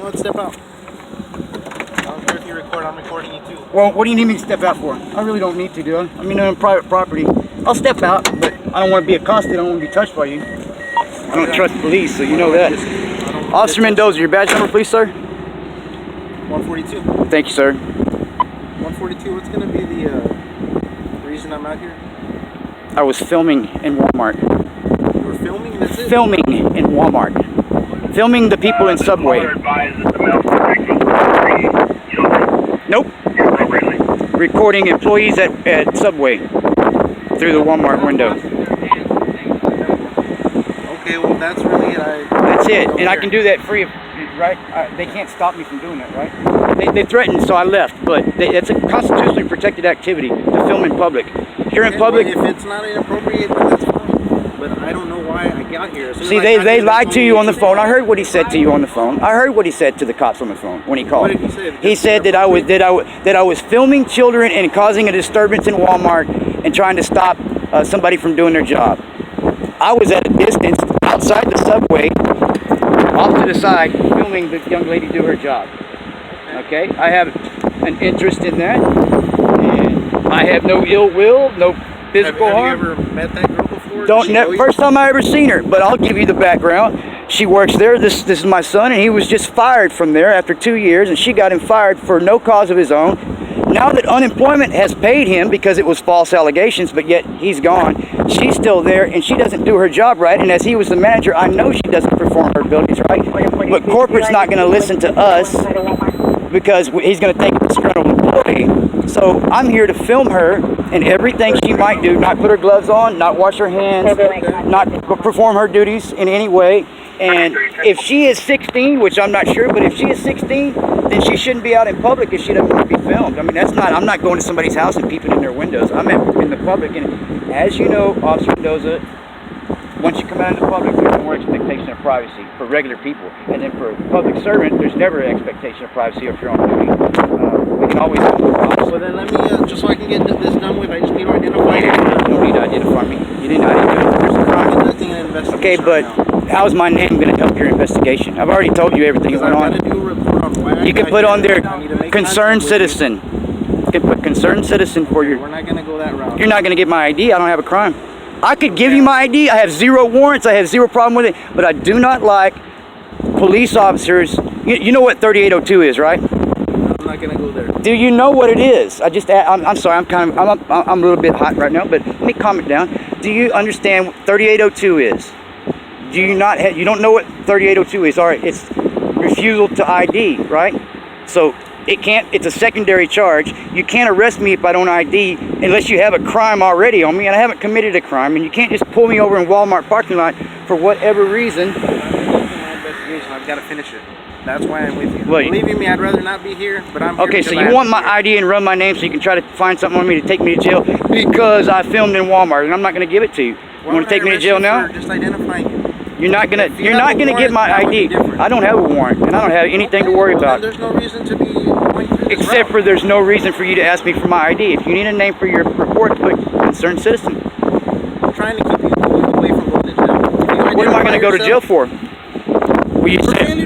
let's step out. I don't care if you record, I'm recording you too. Well, what do you need me to step out for? I really don't need to, do I? I mean, I'm on private property. I'll step out, but I don't want to be accosted. I don't want to be touched by you. I don't trust police, so you know that. Officer Mendoza, your badge number, please, sir? 142. Thank you, sir. 142, what's going to be the reason I'm out here? I was filming in Walmart. You were filming? That's it? Filming in Walmart. Filming the people in Subway. Nope. Recording employees at Subway through the Walmart window. Okay, well that's really it. That's it, and I can do that free of, right? They can't stop me from doing that, right? They threatened, so I left, but it's a constitutionally protected activity to film in public. Here in public. Well, if it's not inappropriate, then that's fine. But I don't know why I got here. See, they lied to you on the phone. I heard what he said to you on the phone. I heard what he said to the cops on the phone when he called. What did he say? He said that I was filming children and causing a disturbance in Walmart and trying to stop somebody from doing their job. I was at a distance outside the Subway, off to the side, filming the young lady do her job. Okay, I have an interest in that, and I have no ill will, no physical harm. Have you ever met that girl before? First time I ever seen her, but I'll give you the background. She works there. This is my son, and he was just fired from there after 2 years, and she got him fired for no cause of his own. Now that unemployment has paid him because it was false allegations, but yet he's gone, she's still there, and she doesn't do her job right. And as he was the manager, I know she doesn't perform her abilities right. But corporate's not going to listen to us because he's going to take a disgruntled employee. So I'm here to film her and everything she might do, not put her gloves on, not wash her hands, not perform her duties in any way. And if she is 16, which I'm not sure, but if she is 16, then she shouldn't be out in public if she doesn't want to be filmed. I mean, I'm not going to somebody's house and peeping in their windows. I'm in the public, and as you know, Officer Mendoza, once you come out in the public, there's more expectation of privacy for regular people. And then for a public servant, there's never an expectation of privacy if you're on duty. We can always have problems. So then let me, just so I can get this done with, I just need to identify you. You don't need to identify me. You didn't identify me. There's a crime. Nothing in investigation. Okay, but how is my name going to help your investigation? I've already told you everything that went on. You can put on there concerned citizen. You can put concerned citizen for your... We're not going to go that route. You're not going to get my ID. I don't have a crime. I could give you my ID. I have zero warrants. I have zero problem with it. But I do not like police officers. You know what 3802 is, right? I'm not going to go there. Do you know what it is? I'm sorry. I'm a little bit hot right now, but let me calm it down. Do you understand what 3802 is? Do you not? You don't know what 3802 is? All right. It's refusal to ID, right? So it's a secondary charge. You can't arrest me if I don't ID unless you have a crime already on me, and I haven't committed a crime. And you can't just pull me over in Walmart parking lot for whatever reason. I've got to finish it. That's why I'm with you. Well, believe me, I'd rather not be here, but I'm here. Okay, so you want my ID and run my name so you can try to find something on me to take me to jail because I filmed in Walmart, and I'm not going to give it to you. You want to take me to jail now? Just identifying you. You're not gonna get my ID. I don't have a warrant, and I don't have anything to worry about. There's no reason to be going through this Except for there's no reason for you to ask me for my ID. If you need a name for your report, put concerned citizen. I'm trying to keep you away from going to jail. What am I going to go to jail for? Well, you said,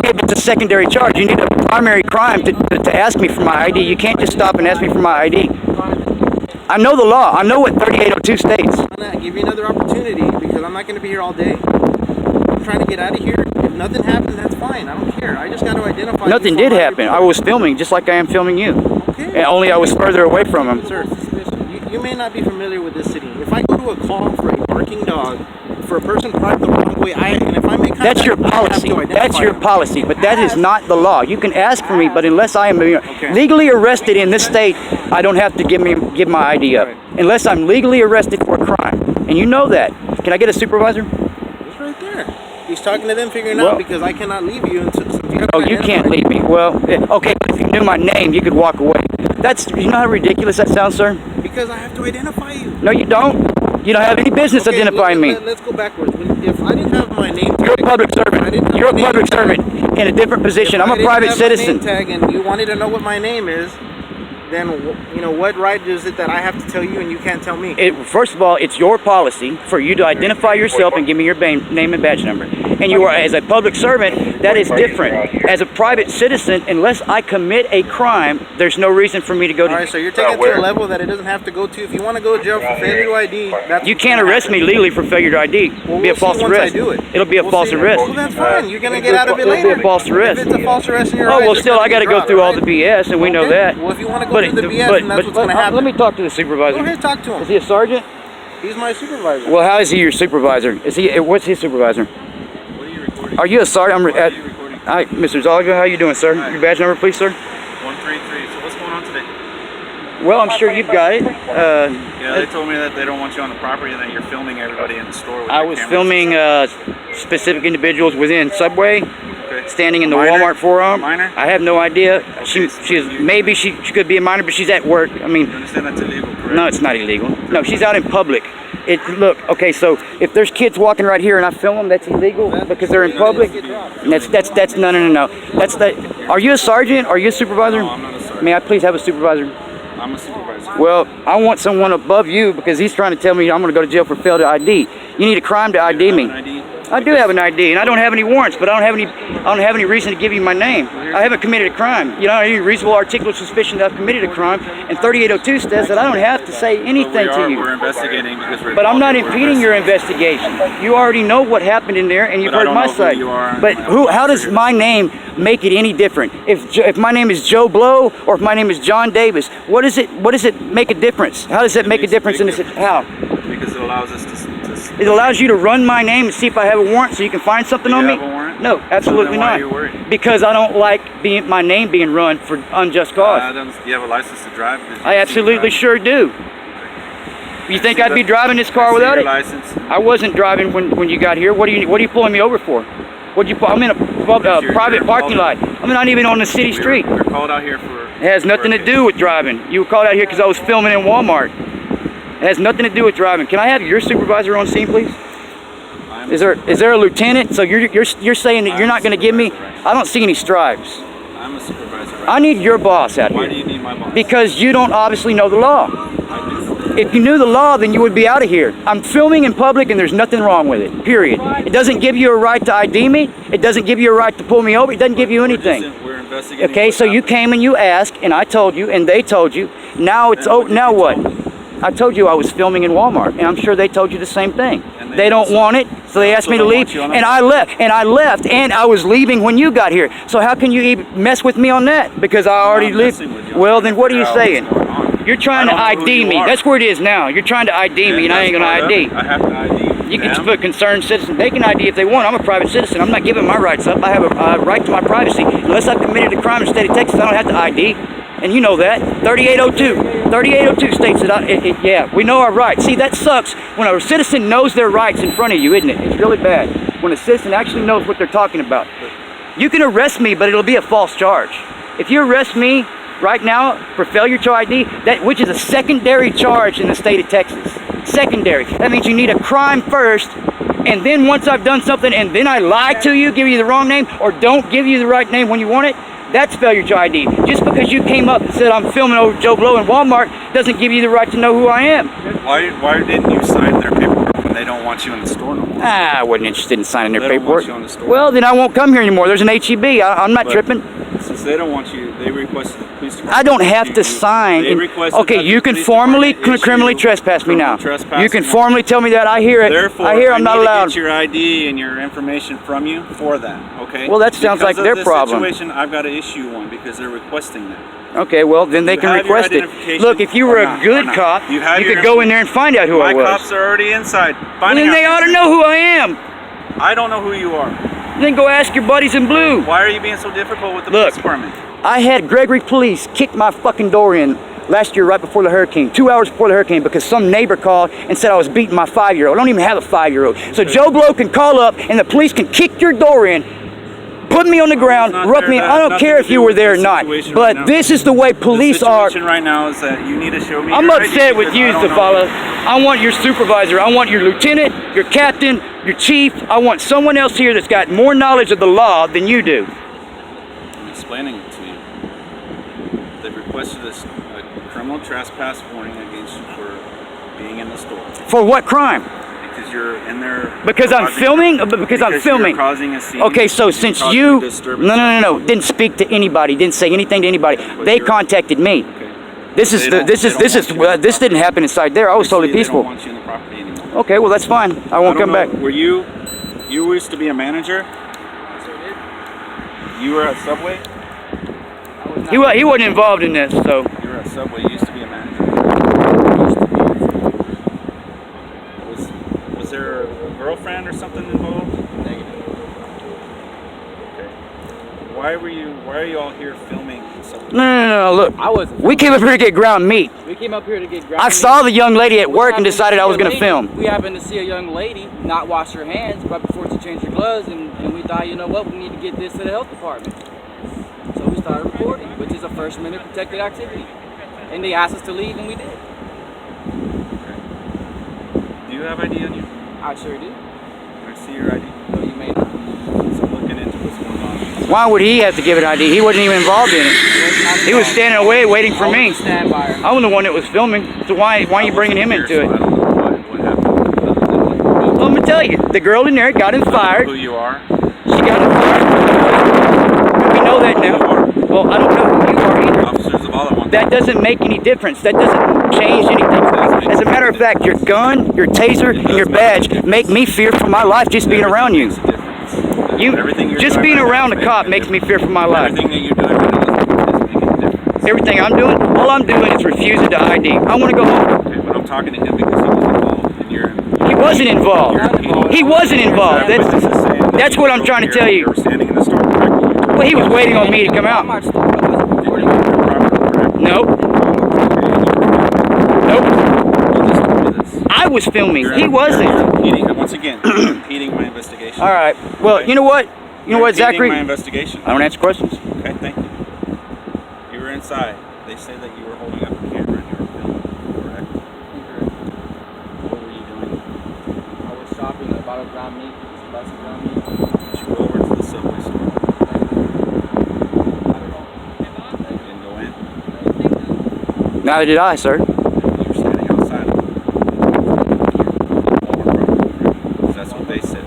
if it's a secondary charge, you need a primary crime to ask me for my ID. You can't just stop and ask me for my ID. I know the law. I know what 3802 states. I'm going to give you another opportunity because I'm not going to be here all day. I'm trying to get out of here. If nothing happened, that's fine. I don't care. I just got to identify. Nothing did happen. I was filming just like I am filming you. Okay. And only I was further away from him. Sir, you may not be familiar with this city. If I go to a call for a barking dog, for a person parked the wrong way, and if I make contact, that's your policy. That's your policy, but that is not the law. You can ask for me, but unless I am legally arrested in this state, I don't have to give my ID up. Unless I'm legally arrested for a crime, and you know that. Can I get a supervisor? It's right there. He's talking to them, figuring out because I cannot leave you until. You can't leave me. Well, okay, but if you knew my name, you could walk away. You know how ridiculous that sounds, sir? Because I have to identify you. No, you don't. You don't have any business identifying me. Let's go backwards. If I didn't have my name tag, you're a public servant. You're a public servant in a different position. I'm a private citizen. Name tag and you wanted to know what my name is, then you know what right is it that I have to tell you and you can't tell me? First of all, it's your policy for you to identify yourself and give me your name and badge number. And you are, as a public servant, that is different. As a private citizen, unless I commit a crime, there's no reason for me to go to. All right, so you're taking it to a level that it doesn't have to go to. If you want to go to jail for failure to ID, that's You can't arrest me legally for failure to ID. It'll be a false arrest. It'll be a false arrest. Well, that's fine. You're gonna get out of it later. It'll be a false arrest. If it's a false arrest and you're Oh right, well, it's still gonna I got to be go dropped, through all right? the BS, and we know Okay. that. Well, if you want to go through the BS, then that's what's gonna happen. Let me talk to the supervisor. Go ahead, talk to him. Is he a sergeant? He's my supervisor. Well, how is he your supervisor? Is he? What's his supervisor? What are you recording? Are you a sergeant? Why are you recording? Hi, Mr. Zalga. How you doing, sir? Hi. Your badge number, please, sir. 133. So what's going on today? Well, I'm sure you've got it. Yeah, they told me that they don't want you on the property and that you're filming everybody in the store with I your was cameras. filming specific individuals within Subway, Okay. standing in the Minor? Walmart forum. Minor? I have no idea. Okay, Maybe she could be a minor, but she's at work. I mean, You understand that's illegal, correct? no, it's not illegal. No, she's out in public. Look, okay, so if there's kids walking right here and I film them, that's illegal because they're in public. And that's no. That's the. Are you a sergeant? Are you a supervisor? No, I'm not a sergeant. May I please have a supervisor? I'm a supervisor. Well, I want someone above you because he's trying to tell me I'm going to go to jail for failure to ID. You need a crime to ID me. An ID? I do have an ID, and I don't have any warrants, but I don't have any reason to give you my name. I haven't committed a crime. You know, any reasonable articulate suspicion that I've committed a crime, and 3802 says that I don't have to say anything to you. We're investigating because we're. But I'm not impeding your investigation. You already know what happened in there, and you've But I heard don't my know who side. you are. But how does my name make it any different? If my name is Joe Blow or if my name is John Davis, what does it make a difference? How does it make a difference in this? How? Because it allows us to It allows you to run my name and see if I have a warrant so you can find something Do on you me? have a warrant? No, absolutely Then why not. are you worried? Because I don't like my name being run for unjust cause. Do you have a license to drive? I absolutely sure do. You think I'd be driving this car without it? License. I wasn't driving when you got here. What are you pulling me over for? I'm in a private parking lot. I'm not even on the city street. We're called out here for. It has nothing to do with driving. You were called out here because I was filming in Walmart. It has nothing to do with driving. Can I have your supervisor on scene, please? Is there a lieutenant? So you're saying that you're not going to give me? I don't see any stripes. I'm a supervisor. Right? I need your boss out Why here. do you need my boss? Because you don't obviously know the law. I do. If you knew the law, then you would be out of here. I'm filming in public and there's nothing wrong with it, period. It doesn't give you a right to ID me. It doesn't give you a right to pull me over. It doesn't give you anything. We're investigating. Okay, so you came and you asked and I told you and they told you. Now it's, now what? I told you I was filming in Walmart and I'm sure they told you the same thing. They don't want it, so they asked me to leave and I left and I was leaving when you got here. So how can you even mess with me on that? Because I already lived. Well, then what are you saying? You're trying to ID me. That's where it is now. You're trying to ID me, and I ain't gonna ID. I have to ID. You can just put concerned citizen. They can ID if they want. I'm a private citizen. I'm not giving my rights up. I have a right to my privacy. Unless I've committed a crime in the state of Texas, I don't have to ID. And you know that. 3802. 3802 states that. Yeah, we know our rights. See, that sucks when a citizen knows their rights in front of you, isn't it? It's really bad when a citizen actually knows what they're talking about. You can arrest me, but it'll be a false charge. If you arrest me right now for failure to ID, which is a secondary charge in the state of Texas. Secondary. That means you need a crime first, and then once I've done something and then I lie to you, give you the wrong name, or don't give you the right name when you want it, that's failure to ID. Just because you came up and said I'm filming over Joe Blow in Walmart doesn't give you the right to know who I am. Why didn't you sign their paperwork when they don't want you in the store no more? I wasn't interested in signing their They don't want paperwork. you on the store. Well, then I won't come here anymore. There's an HEB. I'm not tripping. Since they don't want you, they requested the police department. I don't have to sign. Okay, you can formally criminally trespass me now. You can formally tell me that. I hear it. Therefore, I hear I'm not need allowed. to get your ID and your information from you for that. Okay. Well, that sounds like their problem. Because of the situation, I've got to issue one because they're requesting that. Okay, well then they You can have your request it. identification Look, if you were or a not, good or not. cop, You have you your could go in there and find out who I My was. cops are already inside. Well, Finding then they out ought to know who I am. I don't know who you are. Then go ask your buddies in blue. Why are you being so difficult with the Look. police department? I had Gregory Police kick my fucking door in last year right before the hurricane, 2 hours before the hurricane, because some neighbor called and said I was beating my 5-year-old. I don't even have a 5-year-old. So Joe Blow can call up and the police can kick your door in, put me on the ground, rough me. I don't care if you were there or not. But this is the way police are. The situation right now is that you need to show me. I'm your ID upset with because you, I don't know Zavala. I want your supervisor. I want your lieutenant, your captain, your chief. I want someone else here that's got more knowledge of the law than you do. I'm explaining it to you. They've requested a criminal trespass warning against you for being in the store For what crime? because you're in there. Because I'm filming? Because I'm filming. You're causing a scene. Okay, so since causing you... disturbance. No. Didn't speak to anybody. Didn't say anything to anybody. They contacted me. Okay. This didn't happen inside there. I was totally They peaceful. don't want you in the property anymore. Okay, well that's fine. I won't come back. Were you used to be a manager? You were at Subway? He wasn't involved in this, so... You were at Subway. You used to be a manager. Was there a girlfriend or something involved? Negative. Okay. Why are you all here filming Subway? No, look. I wasn't. We came up here to get ground meat. We came up here to get ground I meat. saw the young lady at We work and happened to decided see I was a going to lady- film. We happened to see a young lady not wash her hands right before she changed her gloves, and we thought, you know what, we need to get this to the health department. So we started recording, which is a First Amendment protected activity. And they asked us to leave, and we did. Do you have ID on you? I sure did. Can I see your ID? No, you may not. So I'm looking into what's going on. Why would he have to give an ID? He wasn't even involved in it. He was standing away waiting for me. Stand by her. I'm the one that was filming. So why are you bringing him into I it? don't know what happened. Well, I'm gonna tell you, the girl in there got him fired. Who you are? She got him fired. We know that now. Well, I don't know who you are either. Officers of all at one That doesn't make any difference. That doesn't change anything. As a matter of fact, your gun, your taser, and your badge make me fear for my life just being around you. Everything you're Just doing being right now around is a cop making a makes me fear for my life. Everything that you're doing right now is making a difference. Everything I'm doing, all I'm doing is refusing to ID. I want to go home. Okay, but I'm talking to him because he was involved and you're... He wasn't involved. He wasn't involved. That's what I'm trying to tell you. You were standing in the store, correct? Well, he was waiting on me to come out. Walmart store, I wasn't Did recording. you have your property, correct? Nope. Nope. You just told me this. I was filming. You're- He wasn't. you're impeding, once again, you're impeding my investigation. All right. Well, Okay. you know what? You know You're what, impeding Zachary? my investigation. I don't answer questions. Okay, thank you. You were inside. They say that you were holding up a camera and you were filming, correct? What were you doing? I was shopping at bottle ground meat, lots of ground meat. Did you go over to the Subway store? You didn't go in? Neither did I, sir. You were standing outside. Walmart property, correct? 'Cause that's what they said.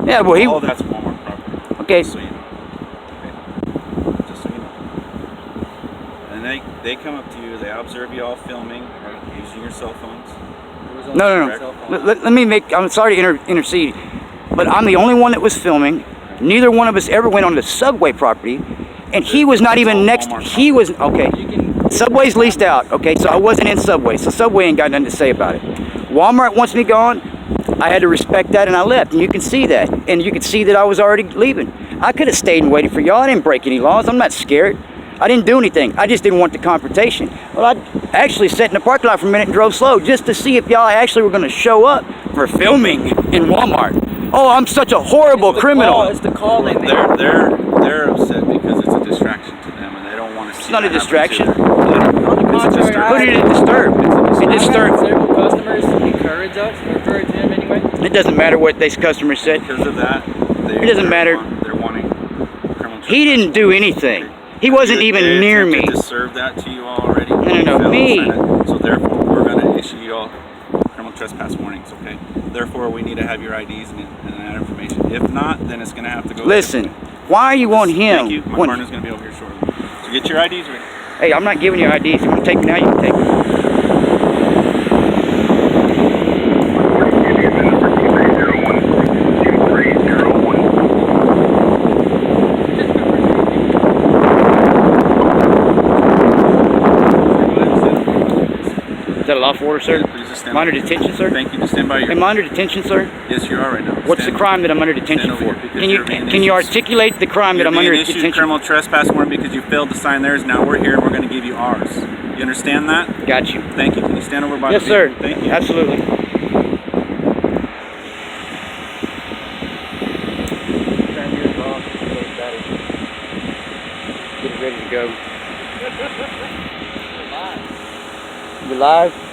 Yeah, well, All that's Walmart property. Okay. Just so you know. Okay. Just so you know. And they come up to you, they observe you all filming or using your cell phones. It was on No. my cell phone. Let me make. I'm sorry to intercede, but I'm the only one that was filming. Neither one of us ever went on the Subway property, and he was not It's even all next. Walmart He was okay. You can Subway's leased out. Okay, so I wasn't in Subway, so Subway ain't got nothing to say about it. Walmart wants me gone. I had to respect that, and I left. And you can see that, and you can see that I was already leaving. I could have stayed and waited for y'all. I didn't break any laws. I'm not scared. I didn't do anything. I just didn't want the confrontation. Well, I actually sat in the parking lot for a minute and drove slow just to see if y'all actually were going to show up for filming in Walmart. Oh, I'm such a horrible criminal. It's the call they made. They're upset because it's a distraction to them and they don't want to see. It's not a that happen distraction. to them. On the It's a contrary, distraction. Who did it disturb? It I've had disturbed. several customers encourage us, encourage him anyway. It doesn't matter what these customers said. Because of that, It doesn't matter. They're wanting criminal. He didn't do anything. He wasn't even near me. They served that to you already. No, You failed to me. sign it. So therefore, we're going to issue you all criminal trespass warnings. Okay. Therefore, we need to have your IDs and that information. If not, then it's going to have to go. Listen, why are you on him? Thank you. My when- partner's going to be over here shortly. So get your IDs ready. Hey, I'm not giving you IDs. If you want to take me now, you can take me. Is that a lawful order, sir? Please just stand I'm under by. detention, sir? Thank you. Just stand by your. Am I under detention, sir? Yes, you are right now. What's the Stand- crime that I'm under detention stand over for? here because Can you you're being can you issued- articulate the crime that You're I'm under being issued detention? criminal trespass warrant because you failed to sign theirs. Now we're here and we're going to give you ours. You understand that? Got you. Thank you. Can you stand over by Yes, the sir. vehicle? Thank you. Absolutely. Get it ready to go. We're live.